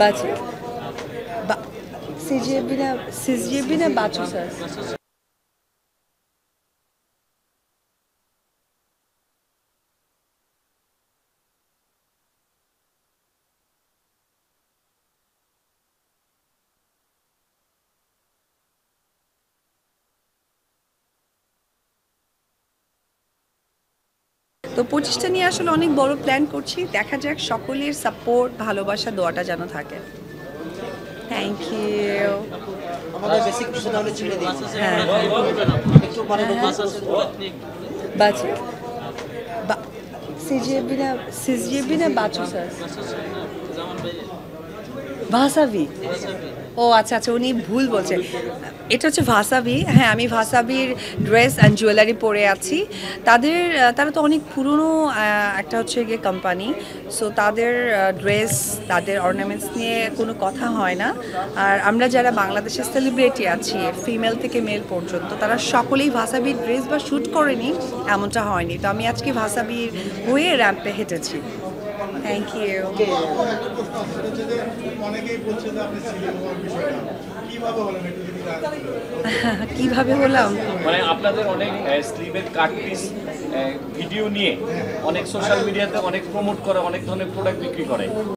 Budget? CGB na Bachusas? তো 25টা নিয়ে আসলে অনেক বড় প্ল্যান করছি, দেখা যাক সকলের সাপোর্ট ভালোবাসা দোয়াটা যেন থাকে। Thank you. আমাদের বেসিক বিষয় তাহলে ছেড়ে দিই। হ্যাঁ একটু মানে বাজেট সিজিবি না বাচুসাস? ভাসাবি। ও আচ্ছা আচ্ছা, উনি ভুল বলছেন, এটা হচ্ছে ভাসাবি। হ্যাঁ, আমি ভাসাবির ড্রেস অ্যান্ড জুয়েলারি পরে আছি। তারা তো অনেক পুরনো একটা হচ্ছে গিয়ে কোম্পানি, সো তাদের ড্রেস, তাদের অর্নামেন্টস নিয়ে কোনো কথা হয় না। আর আমরা যারা বাংলাদেশের সেলিব্রিটি আছি, ফিমেল থেকে মেল পর্যন্ত, তারা সকলেই ভাসাবির ড্রেস বা শ্যুট করেনি এমনটা হয়নি। তো আমি আজকে ভাসাবির হয়ে র্যাম্পে হেঁটেছি। Thank you. কিভাবে হলাম? মানে আপনাদের অনেক স্লিভের কাট পিস ভিডিও নিয়ে অনেক সোশ্যাল মিডিয়াতে অনেক প্রমোট করে, অনেক ধরনের প্রোডাক্ট বিক্রি করে।